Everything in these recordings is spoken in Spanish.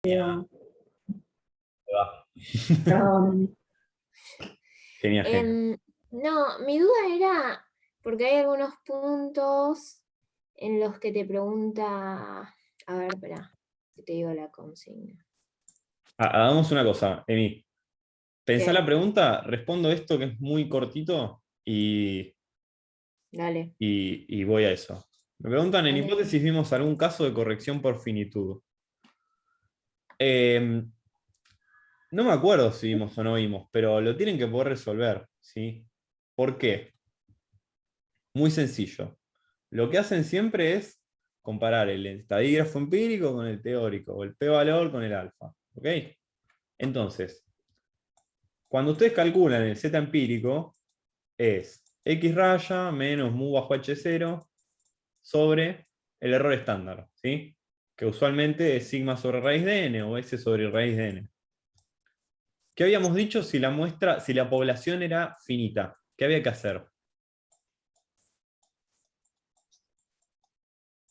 Digo, Va. no, Genial, genial. no, mi duda era, porque hay algunos puntos en los que te pregunta, a ver, espera, que te digo la consigna. Hagamos una cosa, Emi. Pensá la ¿Qué? pregunta, respondo esto que es muy cortito Dale, y voy a eso. Me preguntan, en dale. hipótesis vimos algún caso de corrección por finitud. Eh, no me acuerdo si vimos o no vimos, pero lo tienen que poder resolver, ¿sí? ¿Por qué? Muy sencillo. Lo que hacen siempre es comparar el estadígrafo empírico con el teórico, o el p-valor con el alfa, ¿ok? Entonces, cuando ustedes calculan el z empírico, es x raya menos mu bajo h0 sobre el error estándar, ¿sí? Que usualmente es sigma sobre raíz de n o s sobre raíz de n. ¿Qué habíamos dicho si la muestra, si la población era finita? ¿Qué había que hacer?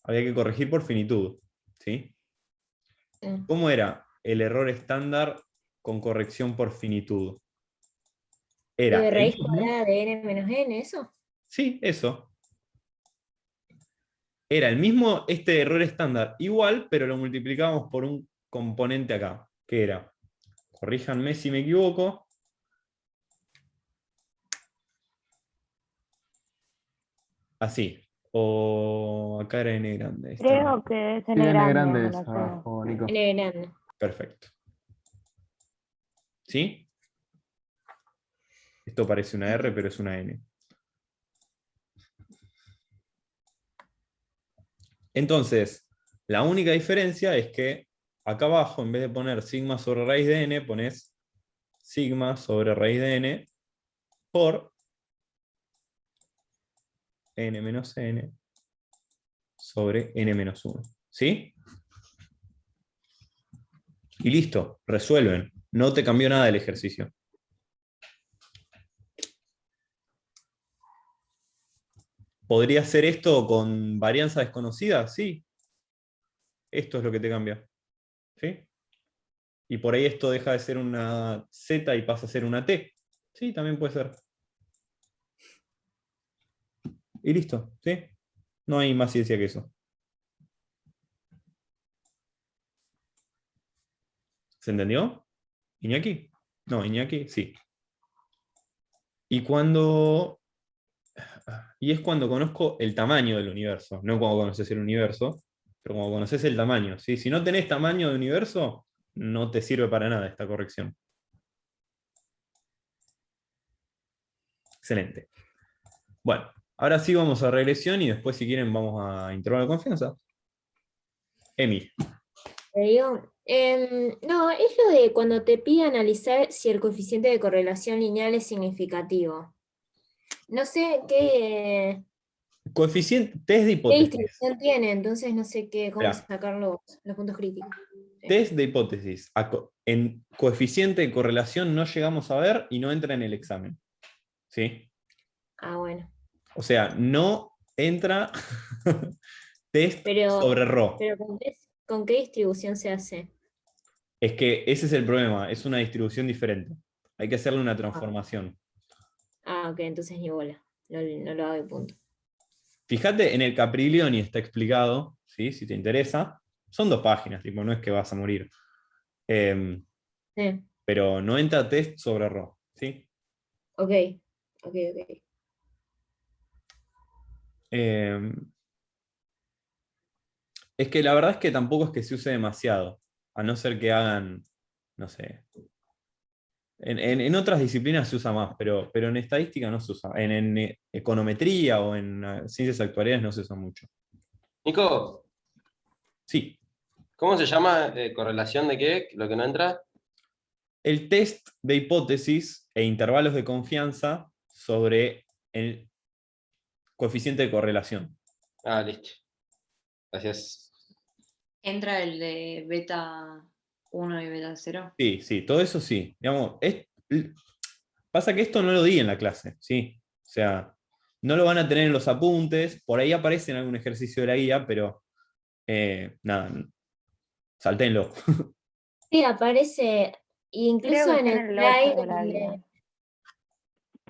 Había que corregir por finitud, ¿sí? Sí. ¿Cómo era el error estándar con corrección por finitud? Lo Era de el raíz mismo, cuadrada de n menos n, ¿eso? sí, eso. Era el mismo este error estándar igual, pero lo multiplicábamos por un componente acá, que era, corríjanme si me equivoco, así. O acá era n grande. Creo que es Sí, n N grande, grande es ahora creo. abajo, Nico. N grande. Perfecto. ¿Sí? Esto parece una R, pero es una N. Entonces, la única diferencia es que acá abajo, en vez de poner sigma sobre raíz de n, pones sigma sobre raíz de n por n menos n sobre n menos 1. ¿Sí? Y listo, resuelven. No te cambió nada el ejercicio. ¿Podría ser esto con varianza desconocida? Sí. Esto es lo que te cambia. ¿Sí? Y por ahí esto deja de ser una Z y pasa a ser una T. Sí, también puede ser. Y listo, ¿sí? No hay más ciencia que eso. ¿Se entendió? ¿Iñaki? No, Iñaki, sí. Y cuando. Y es cuando conozco el tamaño del universo, no cuando conoces el universo, pero cuando conoces el tamaño. ¿Sí? Si no tenés tamaño de universo, no te sirve para nada esta corrección. Excelente. Bueno, ahora sí vamos a regresión y después, si quieren, vamos a intervalo de confianza. Emi. Te digo, no, es lo de cuando te pide analizar si el coeficiente de correlación lineal es significativo. No sé Coeficiente, test de qué hipótesis. distribución tiene, entonces no sé cómo Espera, sacar los puntos críticos. Sí. test de hipótesis. En coeficiente de correlación no llegamos a ver y no entra en el examen. ¿Sí? Ah, bueno. O sea, no entra test Pero, sobre ρ. pero ¿con qué distribución se hace? Es que ese es el problema, es una distribución diferente. Hay que hacerle una Ah, transformación. ok, entonces ni bola. No, no lo hago de punto. Fíjate, en el Capriglioni está explicado, ¿sí? Si te interesa. Son 2 páginas, tipo, no es que vas a morir. Eh, Sí, pero no entra test sobre ρ. ¿Sí? ok, ok, ok. Eh, es que la verdad es que tampoco es que se use demasiado. A no ser que hagan, no sé. En otras disciplinas se usa más, pero en estadística no se usa. En econometría o en ciencias actuariales no se usa mucho. Nico, Sí, ¿cómo se llama correlación de qué? Lo que no entra. el test de hipótesis e intervalos de confianza sobre el coeficiente de correlación. Ah, listo. Gracias. Entra el de beta 1 y beta 0. Sí, sí, todo eso sí. Digamos, pasa que esto no lo di en la clase, ¿sí? O sea, no lo van a tener en los apuntes, por ahí aparece en algún ejercicio de la guía, pero nada, salténlo. Sí, aparece, incluso Creo que en está el en el slide 8 de la donde- guía.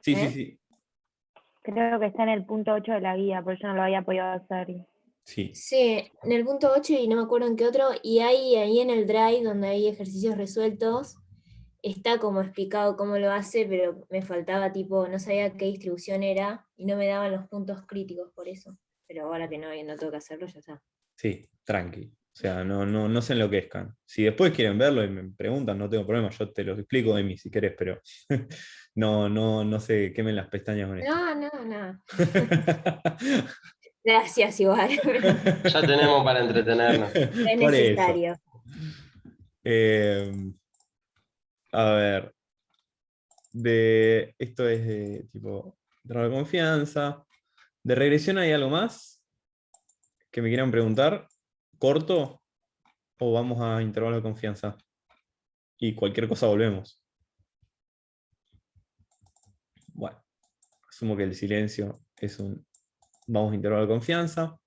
Sí, ¿Eh? sí. Creo que está en el punto 8 de la guía, por eso no lo había podido hacer. Sí. Sí, en el punto 8 y no me acuerdo en qué otro, y ahí en el Drive donde hay ejercicios resueltos, está como explicado cómo lo hace, pero me faltaba tipo, no sabía qué distribución era y no me daban los puntos críticos por eso. Pero ahora que no tengo que hacerlo, ya está. Sí, tranqui. O sea, no se enloquezcan. Si después quieren verlo y me preguntan, no tengo problema, yo te lo explico de mí si querés, pero no se quemen las pestañas con esto. No. Gracias igual. Ya tenemos para entretenernos. Es Por eso. necesario. Eh, a ver. Esto es de tipo intervalo de confianza. ¿De regresión hay algo más que me quieran preguntar? ¿Corto? ¿O vamos a intervalo de confianza? Y cualquier cosa volvemos. Bueno, asumo que el silencio es un... Vamos a intervalo de confianza.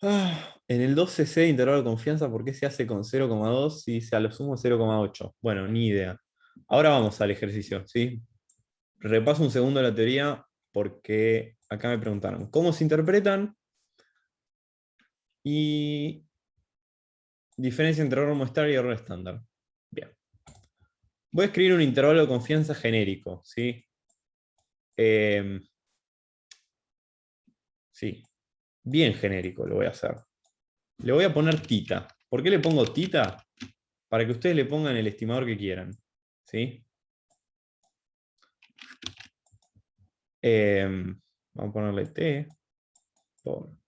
En el 2cc de intervalo de confianza, ¿por qué se hace con 0,2 si se a lo sumo 0,8? Bueno, ni idea. Ahora vamos al ejercicio, ¿sí? Repaso un segundo la teoría porque acá me preguntaron cómo se interpretan y diferencia entre error muestral y error estándar. Bien. Voy a escribir un intervalo de confianza genérico, ¿sí? Sí, bien genérico lo voy a hacer. Le voy a poner tita. ¿Por qué le pongo tita? Para que ustedes le pongan el estimador que quieran, ¿sí? Vamos a ponerle t por...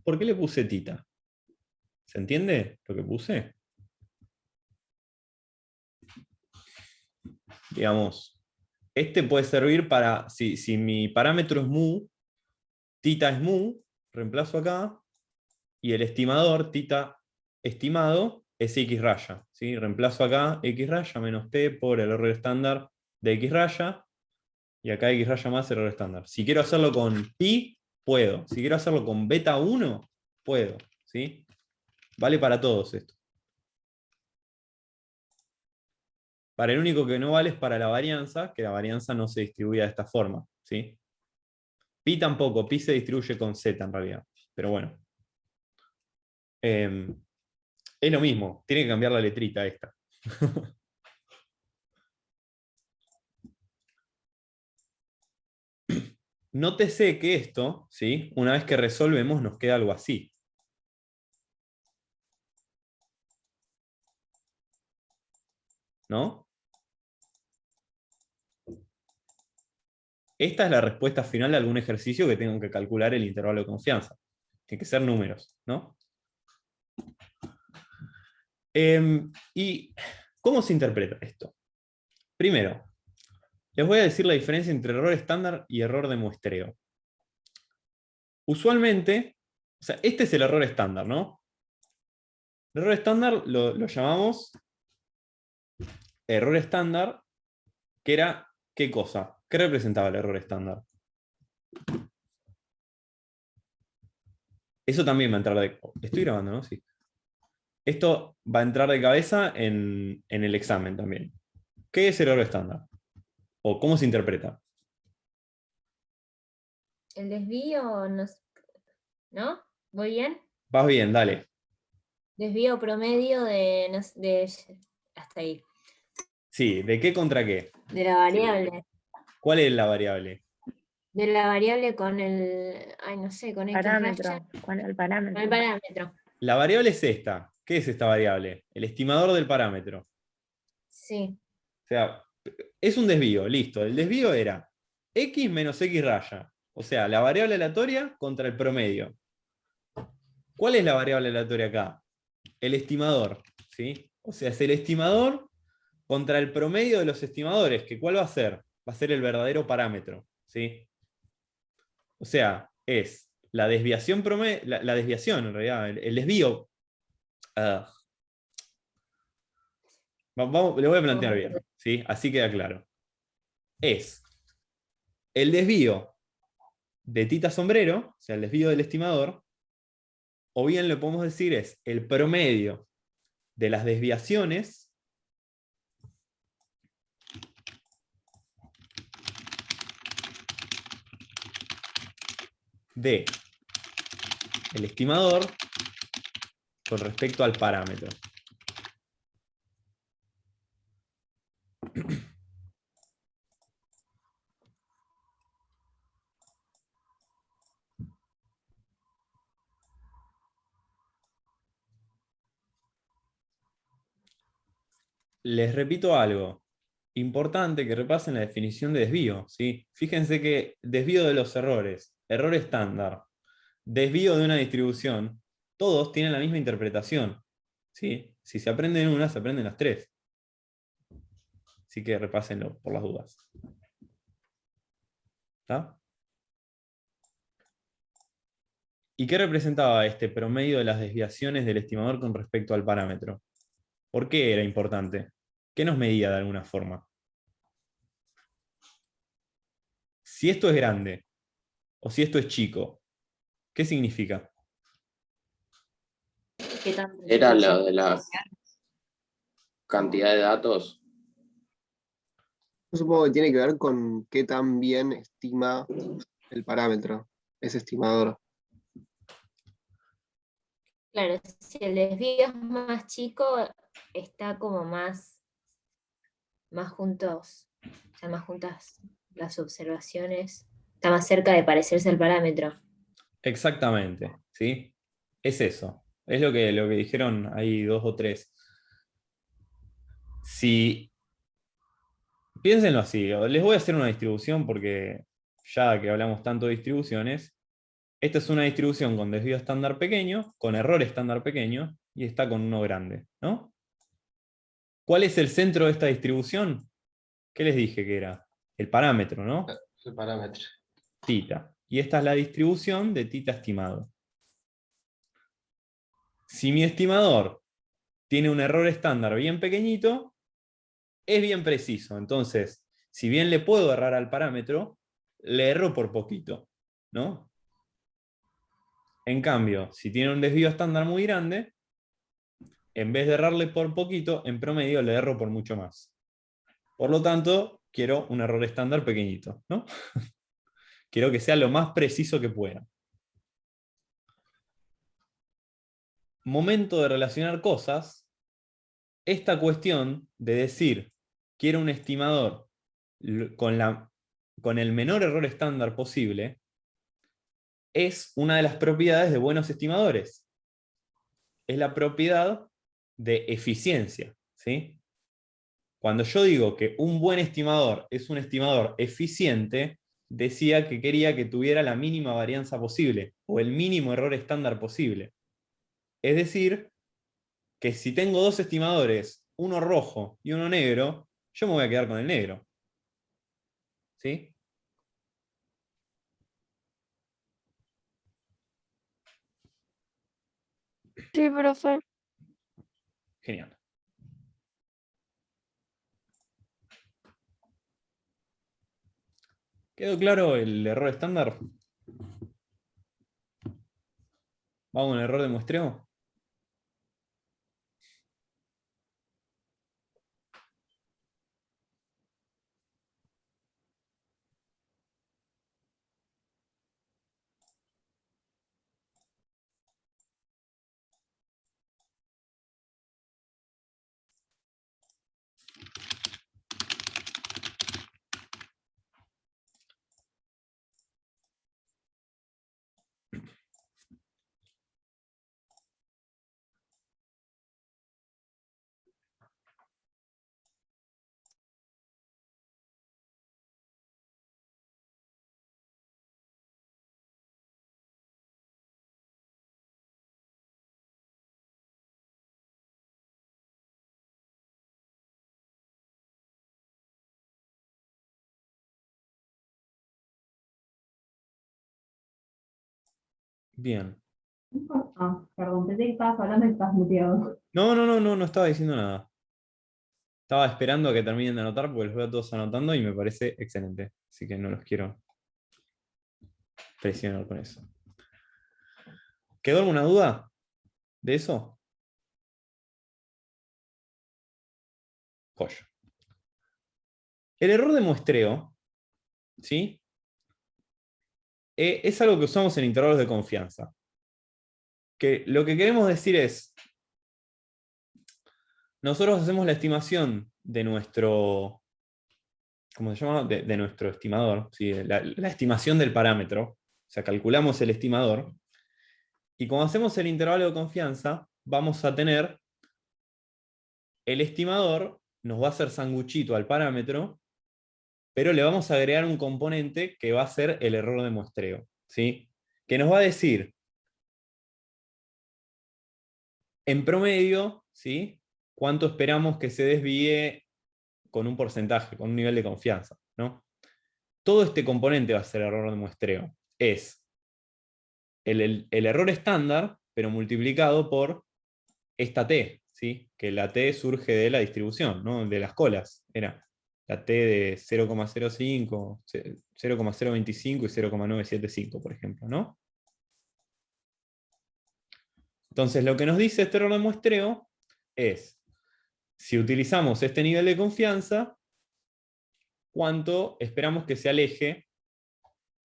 ¿Por qué le puse tita? ¿Se entiende lo que puse? Digamos, este puede servir para, si mi parámetro es mu, tita es mu, reemplazo acá, y el estimador, tita estimado, es x raya. ¿Sí? Reemplazo acá x raya menos t por el error estándar de x raya, y acá x raya más error estándar. Si quiero hacerlo con pi, puedo. Si quiero hacerlo con beta 1, puedo. ¿Sí? Vale para todos esto. Para el único que no vale es para la varianza, que la varianza no se distribuye de esta forma. ¿Sí? Pi tampoco, pi se distribuye con z en realidad. Pero bueno. Es lo mismo, tiene que cambiar la letrita esta. Nótese que esto, ¿sí? Una vez que resolvemos, nos queda algo así. ¿No? Esta es la respuesta final de algún ejercicio que tengo que calcular el intervalo de confianza. Tiene que ser números, ¿no? ¿Y cómo se interpreta esto? Primero, les voy a decir la diferencia entre error estándar y error de muestreo. Usualmente, o sea, este es el error estándar, ¿no? El error estándar lo llamamos error estándar, que era, ¿qué cosa? ¿Qué representaba el error estándar? Eso también va a entrar de... Estoy grabando, ¿no? Sí. Esto va a entrar de cabeza en el examen también. ¿Qué es el error estándar? ¿O cómo se interpreta? El desvío, ¿no? ¿Voy bien? Vas bien, dale. Desvío promedio de, hasta ahí. Sí, ¿de qué contra qué? De la variable. ¿Cuál es la variable? De la variable con el, ay, no sé, con X Parámetro, raya. con el Con el parámetro. parámetro. La variable es esta. ¿Qué es esta variable? El estimador del parámetro. Sí. O sea, es un desvío, listo. El desvío era x menos x raya. O sea, la variable aleatoria contra el promedio. ¿Cuál es la variable aleatoria acá? el estimador, ¿sí? O sea, es el estimador contra el promedio de los estimadores, que ¿cuál va a ser? Va a ser el verdadero parámetro, ¿sí? O sea, es la desviación promedio, la desviación en realidad, el desvío. ah, le voy a plantear bien, ¿sí? Así queda claro. Es el desvío de tita sombrero, o sea, el desvío del estimador, o bien lo podemos decir es el promedio de las desviaciones de el estimador con respecto al parámetro. Les repito algo importante que repasen la definición de desvío, ¿sí? Fíjense que desvío de los errores, error estándar, desvío de una distribución, todos tienen la misma interpretación, ¿sí? Si se aprenden una, se aprenden las tres. Así que repásenlo por las dudas. ¿Está? ¿Y qué representaba este promedio de las desviaciones del estimador con respecto al parámetro? ¿Por qué era importante? ¿Qué nos medía de alguna forma? Si esto es grande o si esto es chico, ¿qué significa? ¿Qué tan Era preciso lo de la cantidad de datos. Yo supongo que tiene que ver con qué tan bien estima el parámetro, ese estimador. Claro, si el desvío es más chico, está como más juntos, o sea, más juntas las observaciones, está más cerca de parecerse al parámetro. Exactamente, ¿sí? Es eso. Es lo que dijeron ahí dos o tres. Si piénsenlo así, les voy a hacer una distribución porque ya que hablamos tanto de distribuciones, esta es una distribución con desvío estándar pequeño, con error estándar pequeño, y está con uno grande, ¿no? ¿Cuál es el centro de esta distribución? ¿Qué les dije que era? El parámetro, ¿no? El parámetro. Tita. Y esta es la distribución de tita estimado. Si mi estimador tiene un error estándar bien pequeñito, es bien preciso. Entonces, si bien le puedo errar al parámetro, le erro por poquito, ¿no? En cambio, si tiene un desvío estándar muy grande, en vez de errarle por poquito, en promedio le erro por mucho más. Por lo tanto, quiero un error estándar pequeñito, ¿no? Quiero que sea lo más preciso que pueda. Momento de relacionar cosas, esta cuestión de decir, quiero un estimador con el menor error estándar posible, es una de las propiedades de buenos estimadores. Es la propiedad de eficiencia, ¿sí? Cuando yo digo que un buen estimador es un estimador eficiente, decía que quería que tuviera la mínima varianza posible, o el mínimo error estándar posible. Es decir, que si tengo dos estimadores, uno rojo y uno negro, yo me voy a quedar con el negro. ¿Sí? Sí, profe. Genial. ¿Quedó claro el error estándar? ¿Vamos con el error de muestreo? Bien. Ah, perdón, pensé que estabas hablando y estás muteado. No estaba diciendo nada. Estaba esperando a que terminen de anotar porque los veo todos anotando y me parece excelente. Así que no los quiero presionar con eso. ¿Quedó alguna duda de eso? Joya. El error de muestreo, ¿sí? Es algo que usamos en intervalos de confianza. Que lo que queremos decir es, nosotros hacemos la estimación de nuestro, ¿cómo se llama? De nuestro estimador, ¿sí? La estimación del parámetro. O sea, calculamos el estimador. Y cuando hacemos el intervalo de confianza, vamos a tener el estimador, nos va a hacer sanguchito al parámetro, pero le vamos a agregar un componente que va a ser el error de muestreo, ¿sí? Que nos va a decir, en promedio, ¿sí? Cuánto esperamos que se desvíe con un porcentaje, con un nivel de confianza, ¿no? Todo este componente va a ser error de muestreo. Es el error estándar, pero multiplicado por esta t, ¿sí? Que la t surge de la distribución, ¿no? De las colas. Era la t de 0,05, 0,025 y 0,975, por ejemplo, ¿no? Entonces, lo que nos dice este error de muestreo es, si utilizamos este nivel de confianza, ¿cuánto esperamos que se aleje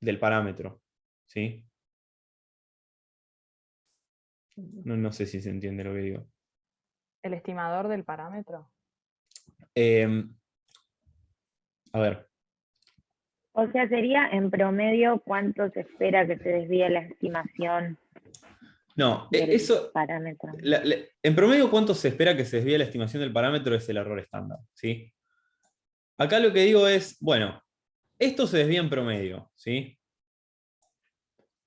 del parámetro? ¿Sí? No sé si se entiende lo que digo. El estimador del parámetro. A ver. O sea, sería en promedio cuánto se espera que se desvíe la estimación No, del eso, parámetro. en promedio, ¿cuánto se espera que se desvíe la estimación del parámetro? Es el error estándar, ¿sí? Acá lo que digo es, bueno, esto se desvía en promedio, ¿sí?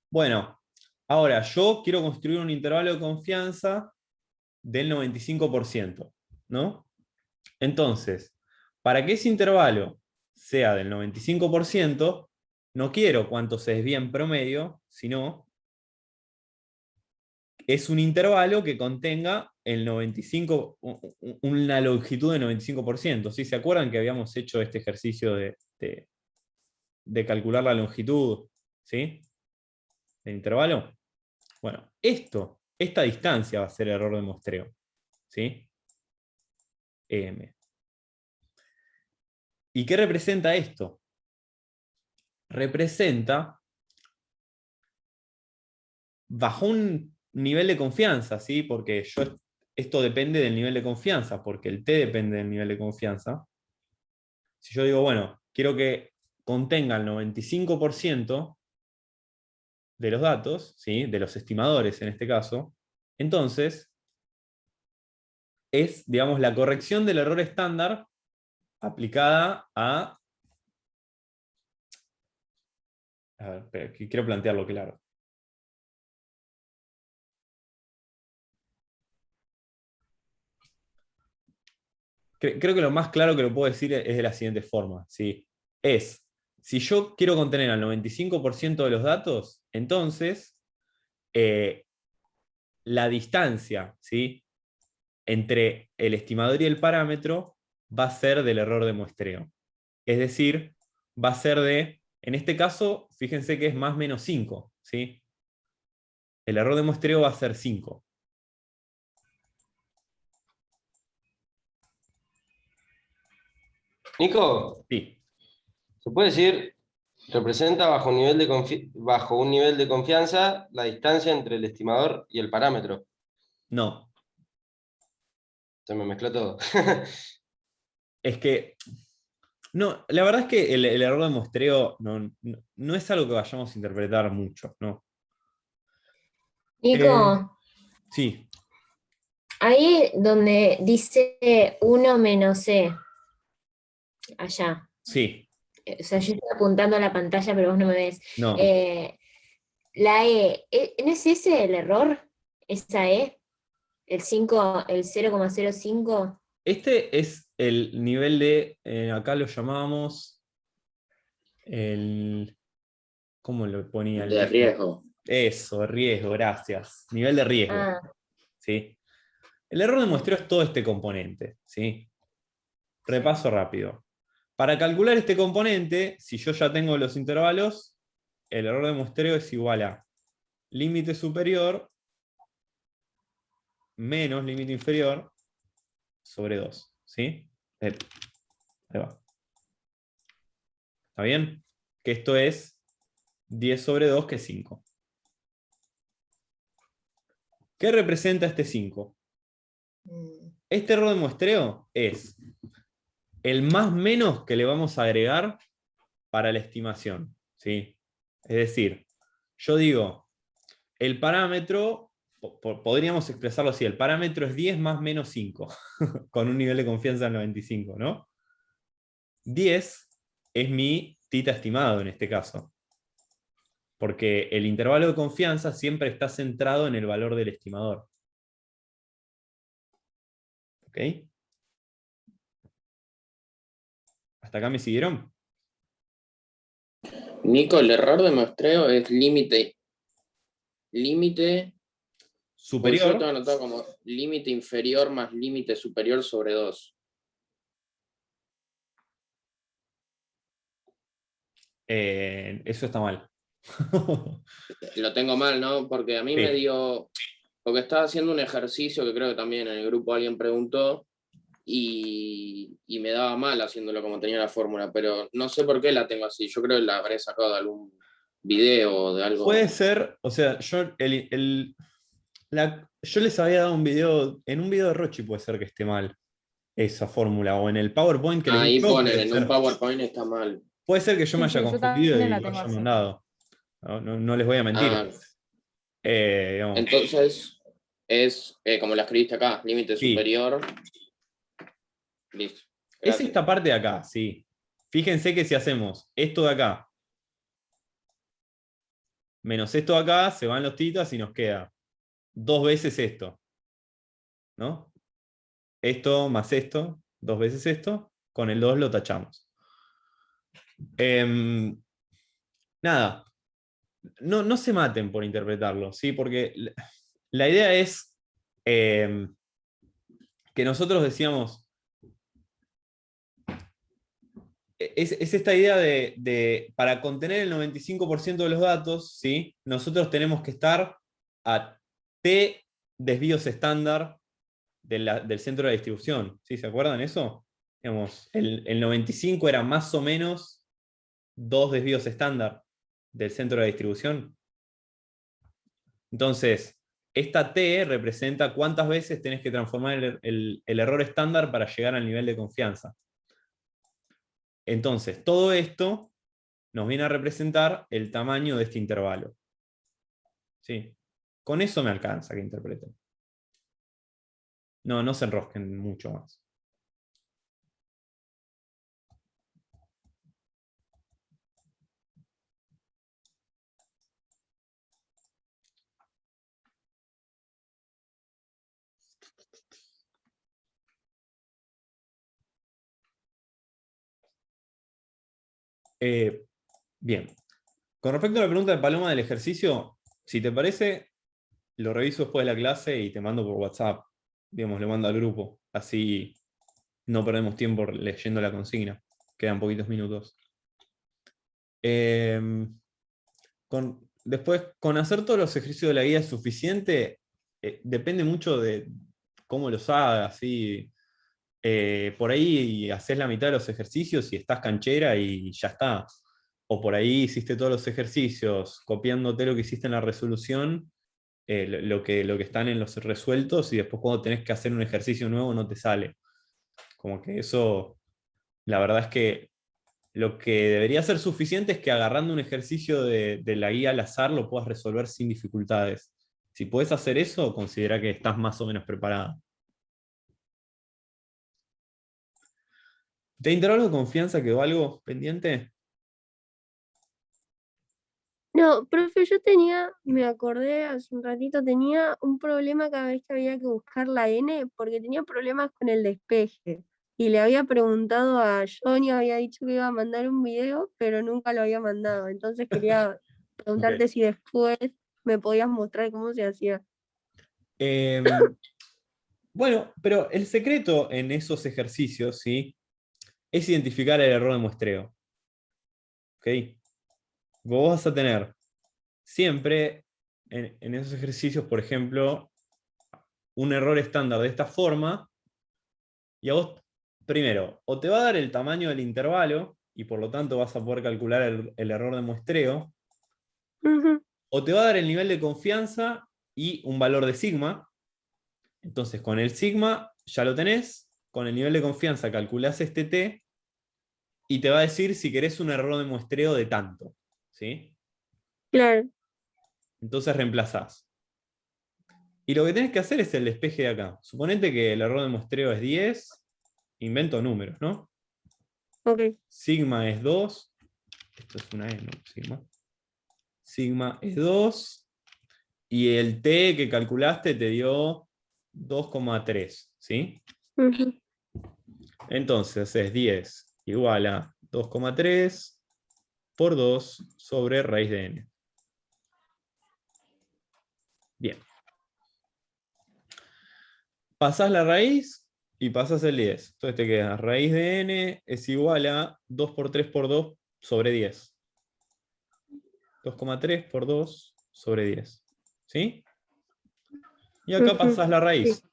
Bueno, ahora yo quiero construir un intervalo de confianza del 95%, ¿no? Entonces, para que ese intervalo sea del 95%, no quiero cuánto se desvía en promedio, sino es un intervalo que contenga el 95, una longitud de 95%. ¿Sí? ¿Se acuerdan que habíamos hecho este ejercicio de calcular la longitud, ¿sí? Del intervalo? Bueno, esta distancia va a ser error de muestreo, ¿sí? EM. ¿Y qué representa esto? Representa bajo un nivel de confianza, ¿sí? Porque esto depende del nivel de confianza, porque el T depende del nivel de confianza. Si yo digo, bueno, quiero que contenga el 95% de los datos, ¿sí? De los estimadores en este caso, entonces es, digamos, la corrección del error estándar aplicada a... A ver, espera, que quiero plantearlo claro. Creo que lo más claro que lo puedo decir es de la siguiente forma, ¿sí? Si yo quiero contener al 95% de los datos, entonces la distancia, ¿sí? Entre el estimador y el parámetro va a ser del error de muestreo. Es decir, va a ser de, en este caso, fíjense que es más menos 5, ¿sí? El error de muestreo va a ser 5. Nico, Sí. ¿se puede decir, representa bajo un nivel de confianza la distancia entre el estimador y el parámetro? No. Se me mezcló todo. Es que, no, la verdad es que el error de muestreo no es algo que vayamos a interpretar mucho, ¿no? Nico, Sí, ahí donde dice 1 menos E, allá. sí, O sea, yo estoy apuntando a la pantalla, pero vos no me ves. no. La ¿no es ese el error? ¿Esa E? ¿El 5, el 0,05? Este es el nivel de, acá lo llamábamos, ¿cómo lo ponía? De riesgo. Eso, riesgo, gracias. Nivel de riesgo. Ah, ¿Sí? El error de muestreo es todo este componente. ¿Sí? Repaso rápido. Para calcular este componente, si yo ya tengo los intervalos, el error de muestreo es igual a límite superior menos límite inferior sobre 2. ¿Sí? Ahí va. ¿Está bien? Que esto es 10 sobre 2, que es 5. ¿Qué representa este 5? mm, Este error de muestreo es el más menos que le vamos a agregar para la estimación. ¿Sí? Es decir, yo digo, el parámetro, podríamos expresarlo así, el parámetro es 10 más menos 5, con un nivel de confianza del 95, ¿no? 10 es mi tita estimado en este caso, porque el intervalo de confianza siempre está centrado en el valor del estimador. ¿Ok? ¿Hasta acá me siguieron? Nico, el error de muestreo es límite, pues yo lo Superior. tengo anotado como límite inferior más límite superior sobre 2. Eso está mal. Lo tengo mal, ¿no? Porque a mí me Sí. dio, porque estaba haciendo un ejercicio que creo que también en el grupo alguien preguntó y me daba mal haciéndolo como tenía la fórmula, pero no sé por qué la tengo así. Yo creo que la habré sacado de algún video o de algo. Puede ser, o sea, yo les había dado un video, en un video de Rochi puede ser que esté mal esa fórmula, o en el PowerPoint que les di Ahí yo, ponen, en un PowerPoint está mal. puede ser que yo me Sí, haya sí, yo confundido también y la lo tengo haya así. mandado. No les voy a mentir. Ah, Digamos, entonces es como la escribiste acá, límite sí, superior. Listo. es Gracias. esta parte de acá, sí. Fíjense que si hacemos esto de acá, menos esto de acá, se van los titas y nos queda 2 veces esto. ¿No? Esto más esto, 2 veces esto, con el 2 lo tachamos. Nada, no se maten por interpretarlo, ¿sí? Porque la idea es que nosotros decíamos, es esta idea para contener el 95% de los datos, ¿sí? Nosotros tenemos que estar a T desvíos estándar del centro de la distribución, ¿sí? ¿Se acuerdan eso? Digamos, el 95 era más o menos 2 desvíos estándar del centro de la distribución. Entonces, esta T representa cuántas veces tenés que transformar el error estándar para llegar al nivel de confianza. Entonces, todo esto nos viene a representar el tamaño de este intervalo. ¿Sí? Con eso me alcanza que interpreten. No se enrosquen mucho más. Bien. Con respecto a la pregunta de Paloma del ejercicio, si te parece, lo reviso después de la clase y te mando por WhatsApp. Digamos, le mando al grupo. Así no perdemos tiempo leyendo la consigna. Quedan poquitos minutos. Después, con hacer todos los ejercicios de la guía es suficiente. Depende mucho de cómo los hagas. ¿Sí? Por ahí haces la mitad de los ejercicios y estás canchera y ya está. O por ahí hiciste todos los ejercicios copiándote lo que hiciste en la resolución, lo que están en los resueltos, y después cuando tenés que hacer un ejercicio nuevo no te sale. Como que eso, la verdad es que lo que debería ser suficiente es que agarrando un ejercicio de la guía al azar lo puedas resolver sin dificultades. Si puedes hacer eso, considera que estás más o menos preparado. ¿De intervalo de confianza quedó algo pendiente? No, profe, yo tenía, me acordé hace un ratito, tenía un problema cada vez que había que buscar la N, porque tenía problemas con el despeje. Y le había preguntado a Johnny, había dicho que iba a mandar un video, pero nunca lo había mandado. Entonces quería Ok. preguntarte si después me podías mostrar cómo se hacía. Em, bueno, pero el secreto en esos ejercicios, ¿sí? Es identificar el error de muestreo. ¿Ok? Vos vas a tener siempre en esos ejercicios, por ejemplo, un error estándar de esta forma, y a vos, primero, o te va a dar el tamaño del intervalo, y por lo tanto vas a poder calcular el error de muestreo, Ujú. o te va a dar el nivel de confianza y un valor de sigma. Entonces, con el sigma ya lo tenés, con el nivel de confianza calculás este t, y te va a decir si querés un error de muestreo de tanto. ¿Sí? Claro, Entonces reemplazás. Y lo que tenés que hacer es el despeje de acá. Suponete que el error de muestreo es 10, invento números, ¿no? ok. Sigma es 2, esto es una E, ¿no? Sigma. Sigma es 2, y el t que calculaste te dio 2,3, ¿sí? Ujú. Entonces es 10 igual a 2,3 por 2 sobre raíz de n. Bien. Pasás la raíz y pasás el 10. Entonces te queda raíz de n es igual a 2 por 3 por 2 sobre 10. 2,3 por 2 sobre 10. ¿Sí? Y acá Ujú. pasás la Sí. raíz.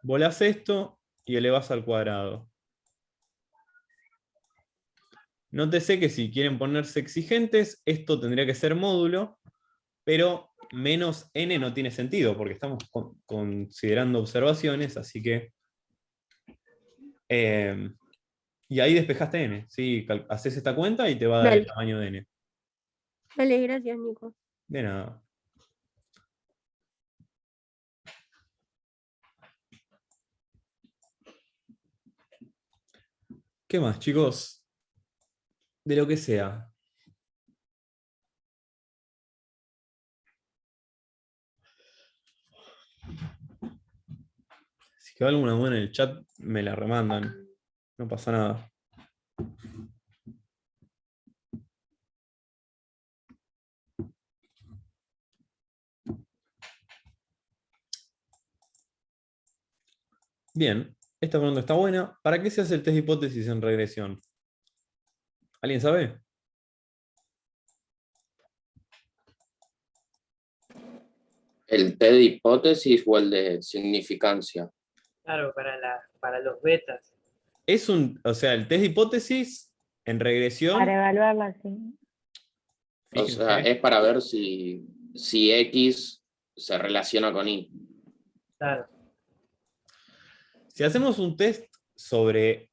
Volás esto y elevás al cuadrado. Nótese que si quieren ponerse exigentes, esto tendría que ser módulo, pero menos n no tiene sentido, porque estamos considerando observaciones, así que... y ahí despejaste n. ¿Sí? Haces esta cuenta y te va a dar el Dale, tamaño de n. dale, gracias, Nico. De nada. ¿Qué más, chicos? De lo que sea. Si queda alguna buena en el chat, me la remandan. No pasa nada. Bien, esta pregunta está buena. ¿Para qué se hace el test de hipótesis en regresión? ¿Alguien sabe? ¿El T de hipótesis o el de significancia? Claro, para los betas. O sea, el test de hipótesis en regresión. Para evaluarla, sí. O sea, Fíjense. es para ver si X se relaciona con Y. Claro. Si hacemos un test sobre...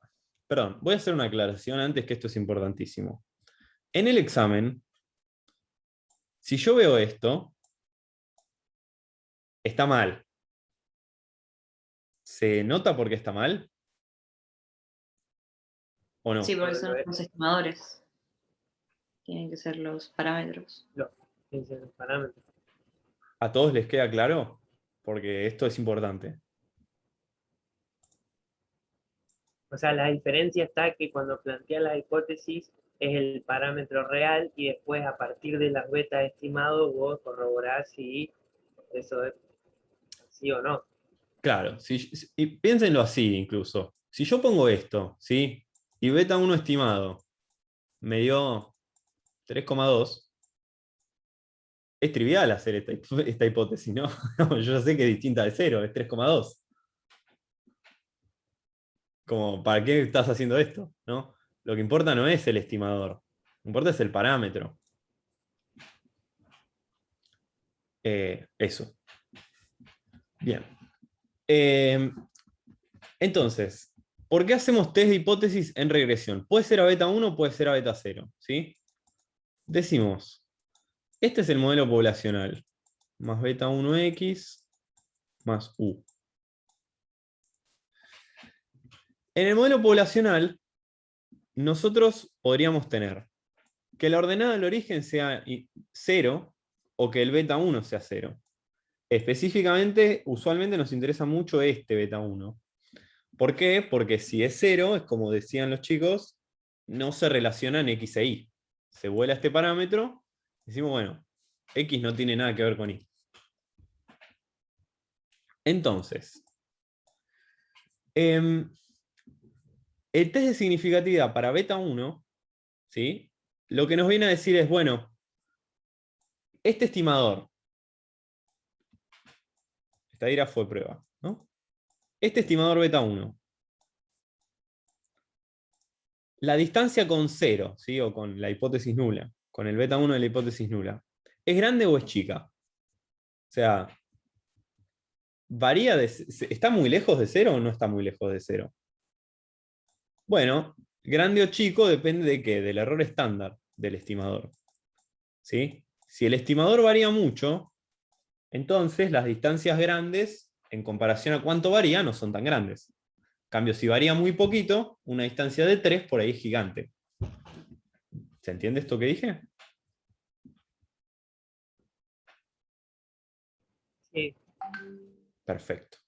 Perdón, voy a hacer una aclaración antes, que esto es importantísimo. En el examen, si yo veo esto, está mal. ¿Se nota por qué está mal? ¿O no? Sí, porque son los estimadores. Tienen que ser los parámetros. Dicen los parámetros. ¿A todos les queda claro? Porque esto es importante. O sea, la diferencia está que cuando plantea la hipótesis es el parámetro real y después a partir de las betas estimados vos corroborás si eso es sí o no. Claro, y piénsenlo así incluso. Si yo pongo esto, ¿sí? Y beta 1 estimado me dio 3,2, es trivial hacer esta hipótesis, ¿no? Yo ya sé que es distinta de 0, es 3,2. Como, ¿para qué estás haciendo esto? ¿No? Lo que importa no es el estimador, lo que importa es el parámetro. Eso. Bien. Entonces, ¿por qué hacemos test de hipótesis en regresión? Puede ser a beta 1, puede ser a beta 0. ¿Sí? Decimos, este es el modelo poblacional, más beta 1x más u. En el modelo poblacional, nosotros podríamos tener que la ordenada del origen sea 0 o que el beta 1 sea 0. Específicamente, usualmente nos interesa mucho este beta 1. ¿Por qué? Porque si es 0, es como decían los chicos, no se relacionan x e y. Se vuela este parámetro, decimos, bueno, X no tiene nada que ver con Y. Entonces, el test de significatividad para beta 1, ¿sí? Lo que nos viene a decir es, bueno, este estimador, esta ira fue prueba, ¿no? Este estimador beta 1, la distancia con 0, ¿sí? O con la hipótesis nula, con el beta 1 de la hipótesis nula, ¿es grande o es chica? O sea, varía ¿está muy lejos de 0 o no está muy lejos de 0? Bueno, grande o chico depende de qué, del error estándar del estimador. ¿Sí? Si el estimador varía mucho, entonces las distancias grandes, en comparación a cuánto varía, no son tan grandes. En cambio, si varía muy poquito, una distancia de 3 por ahí es gigante. ¿Se entiende esto que dije? Sí. Perfecto.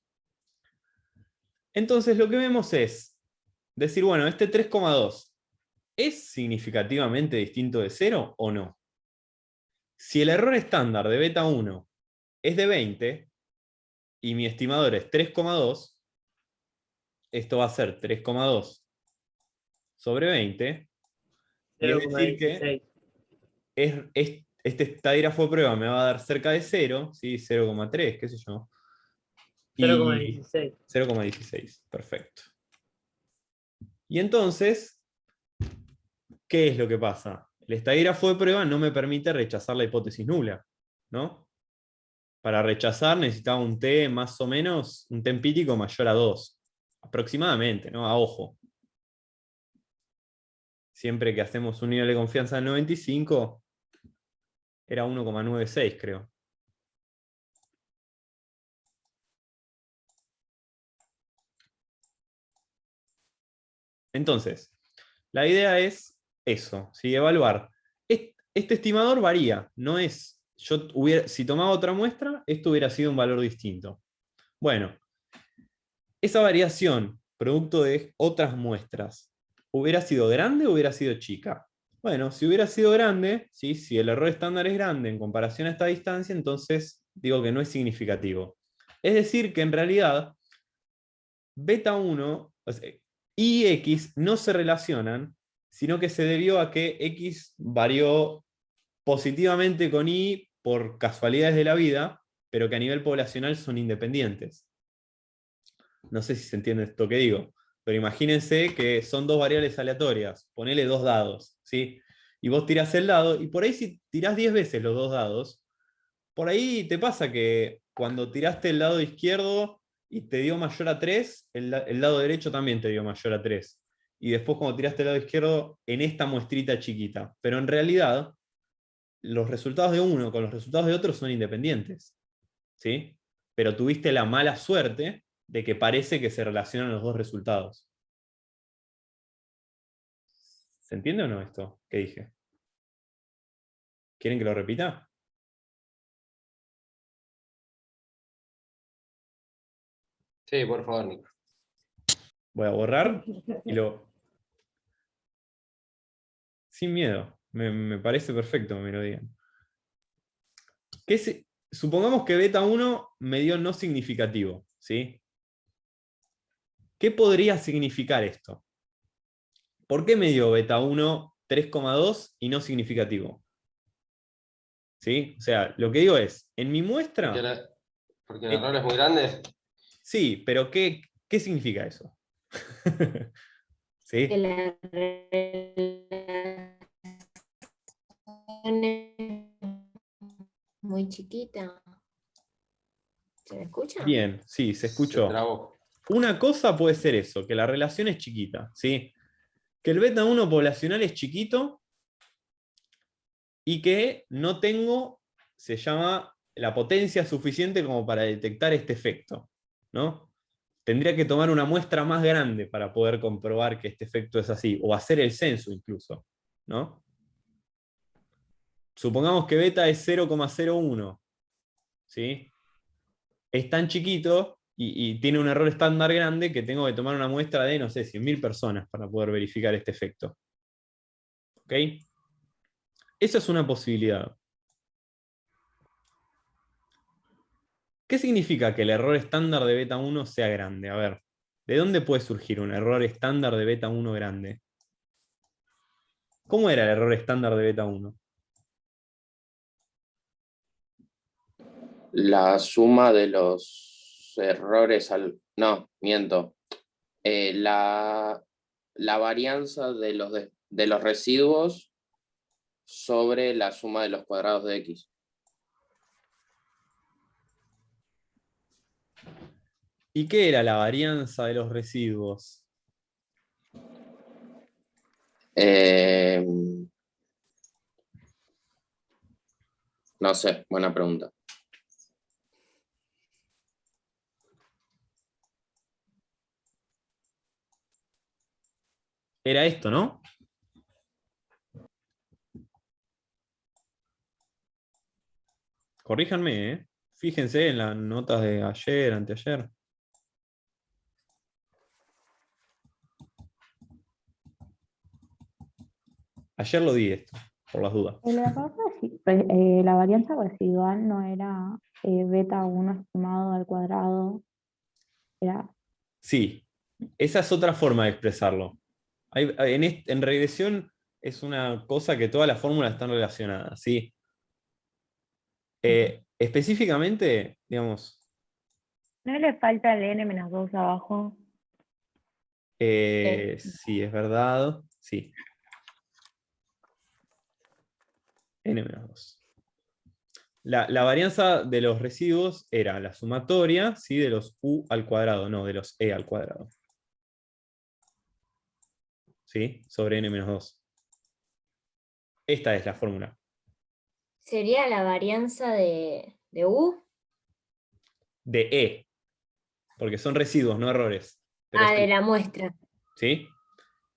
Entonces lo que vemos es decir, bueno, este 3,2 ¿es significativamente distinto de 0 o no? Si el error estándar de beta 1 es de 20 y mi estimador es 3,2, esto va a ser 3,2 sobre 20. Y es decir que 0,16. esta ira fue prueba, me va a dar cerca de 0, ¿sí? 0,3, qué sé yo. Y 0,16. 0,16, perfecto. Y entonces, ¿qué es lo que pasa? El estaira fue prueba no me permite rechazar la hipótesis nula, ¿no? Para rechazar necesitaba un t más o menos, un t empírico mayor a 2, aproximadamente, ¿no? A ojo. Siempre que hacemos un nivel de confianza del 95, era 1,96, creo. Entonces, la idea es eso, ¿sí? Evaluar. Este estimador varía, no es. Si tomaba otra muestra, esto hubiera sido un valor distinto. Bueno, esa variación, producto de otras muestras, ¿hubiera sido grande o hubiera sido chica? Bueno, si hubiera sido grande, ¿sí? Si el error estándar es grande en comparación a esta distancia, entonces digo que no es significativo. Es decir, que en realidad, beta 1 y X no se relacionan, sino que se debió a que X varió positivamente con Y por casualidades de la vida, pero que a nivel poblacional son independientes. No sé si se entiende esto que digo, pero imagínense que son dos variables aleatorias, ponele dos dados, ¿sí? Y vos tirás el dado, y por ahí si tirás 10 veces los dos dados, por ahí te pasa que cuando tiraste el lado izquierdo y te dio mayor a 3, el lado derecho también te dio mayor a 3. Y después cuando tiraste el lado izquierdo, en esta muestrita chiquita. Pero en realidad, los resultados de uno con los resultados de otro son independientes, ¿sí? Pero tuviste la mala suerte de que parece que se relacionan los dos resultados. ¿Se entiende o no esto que dije? ¿Quieren que lo repita? Sí, por favor, Nico. Voy a borrar y lo... Sin miedo. Me parece perfecto que me lo digan. Supongamos que beta 1 me dio no significativo, ¿sí? ¿Qué podría significar esto? ¿Por qué me dio beta 1 3,2 y no significativo? ¿Sí? O sea, lo que digo es, en mi muestra... Porque el error es muy grande. Sí, pero ¿qué significa eso? ¿Sí? Que la relación es muy chiquita. ¿Se me escucha? Bien, sí, se escuchó. Se trabó. Una cosa puede ser eso, que la relación es chiquita, ¿sí? Que el beta 1 poblacional es chiquito y que no tengo, se llama, la potencia suficiente como para detectar este efecto, ¿no? Tendría que tomar una muestra más grande para poder comprobar que este efecto es así, o hacer el censo incluso, ¿no? Supongamos que beta es 0,01, ¿sí? Es tan chiquito y tiene un error estándar grande que tengo que tomar una muestra de, no sé, 100.000 personas para poder verificar este efecto. ¿Ok? Esa es una posibilidad. ¿Qué significa que el error estándar de beta 1 sea grande? A ver, ¿de dónde puede surgir un error estándar de beta 1 grande? ¿Cómo era el error estándar de beta 1? La suma de los errores No, miento. La varianza de los residuos sobre la suma de los cuadrados de X. ¿Y qué era la varianza de los residuos? No sé, buena pregunta. Era esto, ¿no? Corríjanme, ¿eh? Fíjense en las notas de ayer, anteayer. Ayer lo di esto, por las dudas. La varianza residual no era beta 1 estimado al cuadrado. Era... Sí, esa es otra forma de expresarlo. En regresión es una cosa que todas las fórmulas están relacionadas, ¿sí? Específicamente, digamos... ¿No le falta el n-2 abajo? Sí, es verdad, sí. n-2. La varianza de los residuos era la sumatoria, ¿sí? De los u al cuadrado, no de los e al cuadrado. ¿Sí? Sobre n-2. Esta es la fórmula. ¿Sería la varianza de U? De e. Porque son residuos, no errores. Pero Ah, sí. de la muestra. ¿Sí?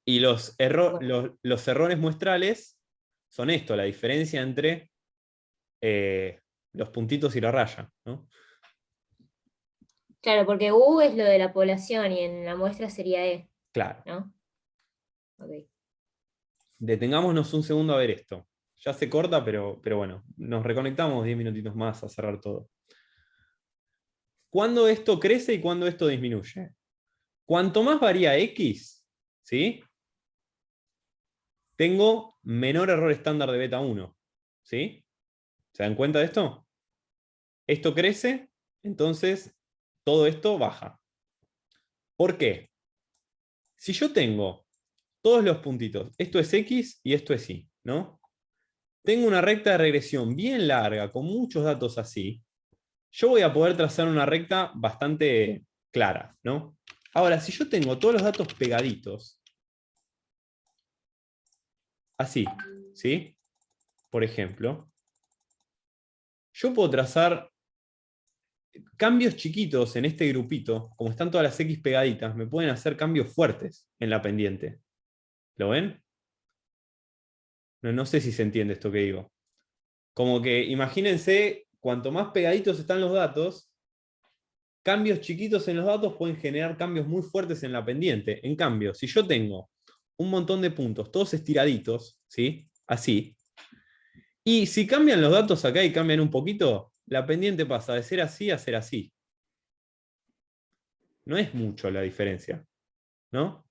Y los errores muestrales son esto, la diferencia entre los puntitos y la raya, ¿no? Claro, porque U es lo de la población y en la muestra sería E, Claro. ¿no? Ok. Detengámonos un segundo a ver esto. Ya se corta, pero bueno, nos reconectamos 10 minutitos más a cerrar todo. ¿Cuándo esto crece y cuándo esto disminuye? Cuanto más varía X, ¿sí? Tengo menor error estándar de beta 1, ¿sí? ¿Se dan cuenta de esto? Esto crece, entonces todo esto baja. ¿Por qué? Si yo tengo todos los puntitos, esto es X y esto es Y, ¿no? Tengo una recta de regresión bien larga, con muchos datos así, yo voy a poder trazar una recta bastante clara, ¿no? Ahora, si yo tengo todos los datos pegaditos, así, ¿sí? Por ejemplo, yo puedo trazar cambios chiquitos en este grupito, como están todas las X pegaditas, me pueden hacer cambios fuertes en la pendiente. ¿Lo ven? No sé si se entiende esto que digo. Como que imagínense, cuanto más pegaditos están los datos, cambios chiquitos en los datos pueden generar cambios muy fuertes en la pendiente. En cambio, si yo tengo un montón de puntos, todos estiraditos, ¿sí? Así. Y si cambian los datos acá y cambian un poquito, la pendiente pasa de ser así a ser así. No es mucho la diferencia, ¿no?